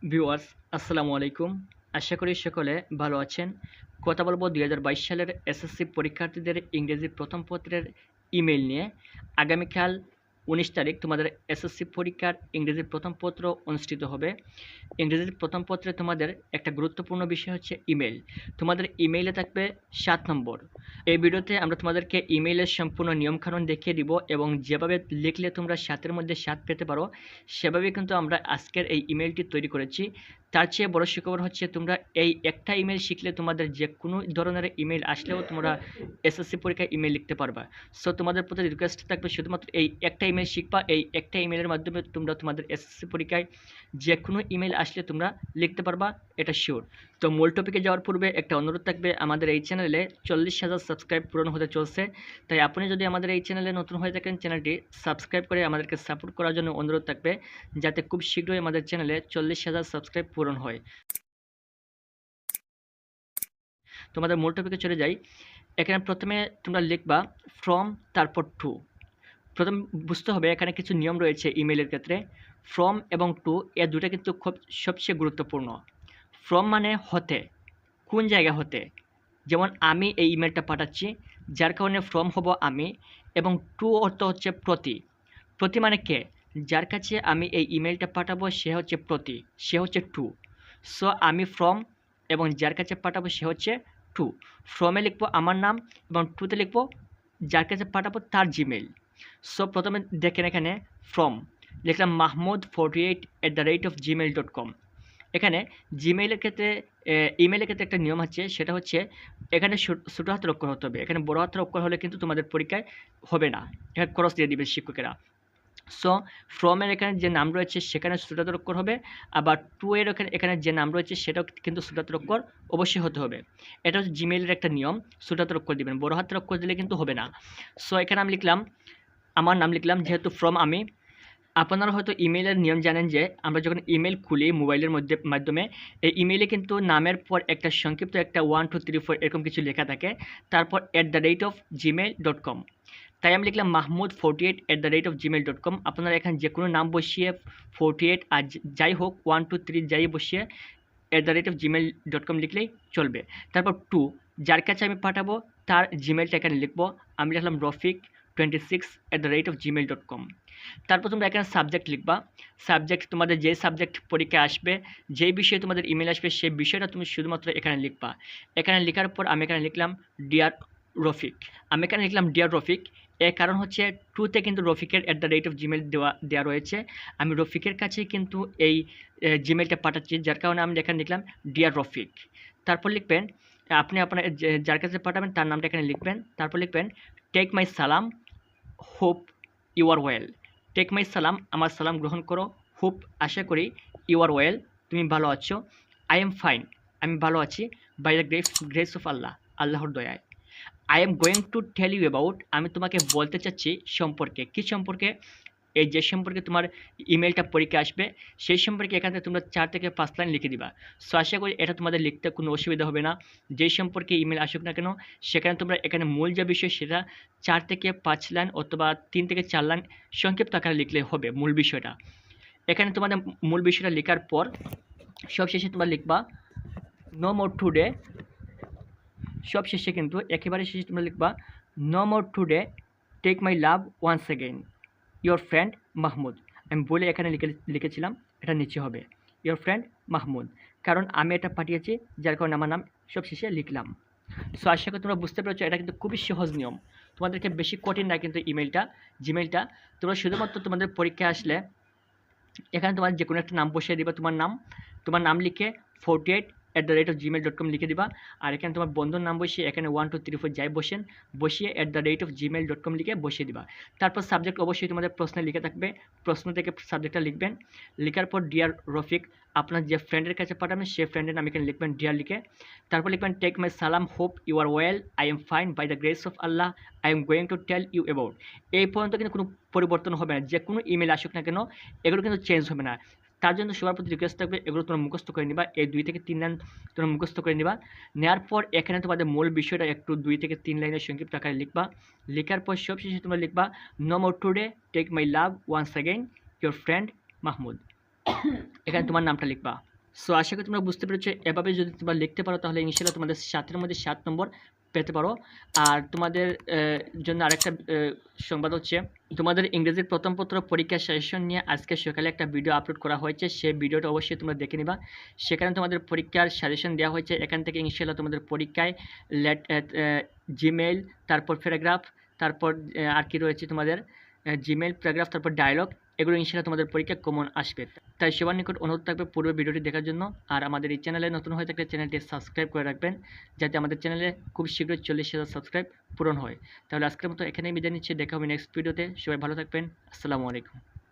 Viewers আসসালামু আলাইকুম। আশা করি সকলে ভালো আছেন। কথা বলবো ২০২২ সালের এসএসসি পরীক্ষার্থীদের ইংরেজি প্রথম পত্রের ইমেইল নিয়ে। আগামীকাল ১৯ তারিখ তোমাদের এসএসসি পরীক্ষার ইংরেজির প্রথম পত্র অনুষ্ঠিত হবে। ইংরেজির প্রথম পত্রে তোমাদের একটা গুরুত্বপূর্ণ বিষয় হচ্ছে ইমেইল। তোমাদের ইমেইলে থাকবে ৭ নম্বর। এই ভিডিওতে আমরা তোমাদেরকে ইমেইলের সম্পূর্ণ নিয়মকানুন দেখিয়ে দিব এবং যেভাবে লিখলে তোমরা ৭ এর মধ্যে ৭ পেতে পারো সেভাবে কিন্তু আমরা আজকের এই ইমেইলটি তৈরি করেছি। তার চেয়ে বড় সুখবর হচ্ছে তোমরা এই একটা ইমেইল শিখলে তোমাদের যে কোনো ধরনের ইমেইল আসলেও তোমরা এসএসসি পরীক্ষায় ইমেইল লিখতে পারবা। সো তোমাদের প্রতি রিকোয়েস্ট থাকবে শুধুমাত্র এই একটা ইমেইল শিখবা। এই একটা ইমেইলের মাধ্যমে তোমরা তোমাদের এসএসসি পরীক্ষায় যে কোনো ইমেইল আসলে তোমরা লিখতে পারবা, এটা শিওর। তো মূল টপিকে যাওয়ার পূর্বে একটা অনুরোধ থাকবে, আমাদের এই চ্যানেলে ৪০,০০০ সাবস্ক্রাইব পূরণ হতে চলছে। তাই আপনি যদি আমাদের এই চ্যানেলে নতুন হয়ে থাকেন চ্যানেলটি সাবস্ক্রাইব করে আমাদেরকে সাপোর্ট করার জন্য অনুরোধ থাকবে, যাতে খুব শীঘ্রই আমাদের চ্যানেলে ৪০,০০০ সাবস্ক্রাইব পূরণ হয়। তোমাদের মূল টপিকে চলে যাই। এখানে প্রথমে তোমরা লিখবা ফ্রম, তারপর টু। প্রথম বুঝতে হবে এখানে কিছু নিয়ম রয়েছে ইমেইলের ক্ষেত্রে। ফ্রম এবং টু এ দুটো কিন্তু খুব সবচেয়ে গুরুত্বপূর্ণ। ফ্রম মানে হতে, কোন জায়গা হতে। যেমন আমি এই ইমেলটা পাঠাচ্ছি, যার কারণে ফ্রম হব আমি, এবং টু অর্থ হচ্ছে প্রতি। প্রতি মানে কে, যার কাছে আমি এই ইমেলটা পাঠাবো সে হচ্ছে প্রতি, সে হচ্ছে টু। সো আমি ফ্রম এবং যার কাছে পাঠাবো সে হচ্ছে টু। ফ্রমে লিখবো আমার নাম এবং টুতে লিখবো যার কাছে পাঠাবো তার জিমেল। সো প্রথমে দেখেন এখানে ফ্রম লিখলাম mahmood48@gmail.com। এখানে জিমেইলের ক্ষেত্রে ইমেইলের ক্ষেত্রে একটা নিয়ম আছে, সেটা হচ্ছে এখানে ছোটো হাতের অক্ষর হতে হবে। এখানে বড় হাতের অক্ষর হলে কিন্তু তোমাদের পরীক্ষায় হবে না, এখানে ক্রস দিয়ে দিবে শিক্ষকেরা। সো ফ্রমের এখানে যে নাম রয়েছে সেখানে ছোটো হাতের অক্ষর হবে, আবার টু এর এখানে যে নাম রয়েছে সেটাও কিন্তু ছোটো হাতের অক্ষর অবশ্যই হতে হবে। এটা হচ্ছে জিমেইলের একটা নিয়ম, ছোটো হাতের অক্ষর দিবেন, বড় হাতের অক্ষর দিলে কিন্তু হবে না। সো এখানে আমি লিখলাম আমার নাম, লিখলাম যেহেতু ফ্রম আমি। আপনারা হয়তো ইমেইলের নিয়ম জানেন যে আমরা যখন ইমেল খুলি মোবাইলের মাধ্যমে, এই ইমেইলে কিন্তু নামের পর একটা সংক্ষিপ্ত একটা 1 2 3 4 এরকম কিছু লেখা থাকে, তারপর @gmail.com। তাই আমি লিখলাম mahmood48@gmail.com। আপনারা এখানে যে কোনো নাম বসিয়ে 48 আর যাই হোক 1 2 3 যাই বসিয়ে @gmail.com লিখলেই চলবে। তারপর টু, যার কাছে আমি পাঠাবো তার জিমেলটা এখানে লিখবো। আমি লিখলাম রফিক26@gmail.com। তারপর তোমরা এখানে সাবজেক্ট লিখবা। সাবজেক্ট তোমাদের যে সাবজেক্ট পরীক্ষায় আসবে, যেই বিষয়ে তোমাদের ইমেল আসবে সেই বিষয়টা তুমি শুধুমাত্র এখানে লিখবা। এখানে লেখার পর আমি এখানে লিখলাম ডিয়ার রফিক। আমি এখানে লিখলাম ডিয়ার রফিক, এর কারণ হচ্ছে টুতে কিন্তু রফিকের @gmail দেওয়া রয়েছে। আমি রফিকের কাছে কিন্তু এই জিমেলটা পাঠাচ্ছি, যার কারণে আমি এখানে লিখলাম ডিয়ার রফিক। তারপর লিখবেন আপনি আপনার যার কাছে পাঠাবেন তার নামটা এখানে লিখবেন। তারপর লিখবেন টেক মাই সালাম, hope you are well. Take my সালাম, আমার সালাম গ্রহণ করো। হোপ, আশা করি। ইউ আর ওয়েল, তুমি ভালো আছো। আই এম ফাইন, আমি ভালো আছি। By the grace of Allah, আল্লাহর দয়ায়। I am going to tell you about, আমি তোমাকে বলতে চাচ্ছি সম্পর্কে। কী সম্পর্কে? এই যে সম্পর্কে তোমার ইমেলটা পরীক্ষা আসবে সেই সম্পর্কে এখান থেকে তোমরা 4 থেকে 5 লাইন লিখে দিবা। সো আশা করি এটা তোমাদের লিখতে কোনো অসুবিধা হবে না। যেই সম্পর্কে ইমেল আসুক না কেন সেখানে তোমরা এখানে মূল যে বিষয় সেটা 4 থেকে 5 লাইন অথবা 3 থেকে 4 লাইন সংক্ষিপ্ত আকারে লিখলে হবে মূল বিষয়টা। এখানে তোমাদের মূল বিষয়টা লেখার পর সবশেষে তোমরা লিখবা নো মোর টুডে। সব শেষে কিন্তু একেবারে শেষে তোমরা লিখবা no more today, take my love once again, your friend Mahmud. আমি বলে এখানে লিখেছিলাম, এটা নিচে হবে ইয়োর ফ্রেন্ড মাহমুদ, কারণ আমি এটা পাঠিয়েছি যার কারণে আমার নাম সব শেষে লিখলাম। সো আশা করি তোমরা বুঝতে পেরেছো, এটা কিন্তু খুবই সহজ নিয়ম, তোমাদেরকে বেশি কঠিন না। কিন্তু জিমেলটা তোমরা শুধুমাত্র তোমাদের পরীক্ষা আসলে এখানে তোমার যে কোনো একটা নাম বসিয়ে দিবা, তোমার নাম লিখে 48@gmail.com লিখে দিবা। আর এখানে তোমার বন্ধুর নাম বসিয়ে এখানে 1 2 3 4 যাই বসিয়ে @gmail.com লিখে বসিয়ে দিবা। তারপর সাবজেক্ট অবশ্যই তোমাদের প্রশ্নে লিখে থাকবে, প্রশ্ন থেকে সাবজেক্টটা লিখবেন। লেখার পর ডিয়ার রফিক, আপনার যে ফ্রেন্ডের কাছে পাঠাবেন সেই ফ্রেন্ডের নাম এখানে লিখবেন ডিয়ার লিখে। তারপর লিখবেন টেক মাই সালাম, hope you are well, I am fine, by the grace of Allah, I am going to tell you about. এই পর্যন্ত কিন্তু কোনো পরিবর্তন হবে না, যে কোনো ইমেল আসুক না কেন এগুলো কিন্তু চেঞ্জ হবে না। তার জন্য সবার প্রতি রিকোয়েস্ট থাকবে এগুলো তোমরা মুখস্থ করে নিবা। এই 2 থেকে 3 লাইন তোমরা মুখস্থ করে নিবা। নেওয়ার পর এখানে তোমাদের মূল বিষয়টা একটু 2 থেকে 3 লাইনের সংক্ষিপ্ত আকারে লিখবা। লেখার পর সবশেষে তোমরা লিখবা no more today, take my love once again, your friend Mahmud. এখানে তোমার নামটা লিখবা। সো আশা করি তোমরা বুঝতে পেরেছো। এভাবে যদি তোমরা লিখতে পারো তাহলে ইনশাআল্লাহ তোমাদের 7 এর মধ্যে 7 নম্বর পেতে পারো। আর তোমাদের জন্য আরেকটা সংবাদ হচ্ছে, তোমাদের ইংরেজির প্রথম পত্র পরীক্ষার সাজেশন নিয়ে আজকে সকালে একটা ভিডিও আপলোড করা হয়েছে। সেই ভিডিওটা অবশ্যই তোমরা দেখে নিবা। সেখানে তোমাদের পরীক্ষার সাজেশন দেওয়া হয়েছে। এখান থেকে ইনশাআল্লাহ তোমাদের পরীক্ষায় জিমেইল, তারপর প্যারাগ্রাফ, তারপর আর কি রয়েছে তোমাদের জিমেইল, প্যারাগ্রাফ, তারপর ডায়লগ, এগুলো ইনশাআল্লাহ তোমাদের পরীক্ষা কমন আসবে। তাই সবার নিকট অনুরোধ থাকবে পূর্বে ভিডিওটি দেখার জন্য। আর আমাদের এই চ্যানেলে নতুন হয়ে থাকলে চ্যানেলটি সাবস্ক্রাইব করে রাখবেন, যাতে আমাদের চ্যানেলে খুব শীঘ্রই 40,000 সাবস্ক্রাইব পূরণ হয়। তাহলে আজকের মতো এখানেই বিদায় নিচ্ছি। দেখা হবে নেক্সট ভিডিওতে। সবাই ভালো থাকবেন। আসসালামু আলাইকুম।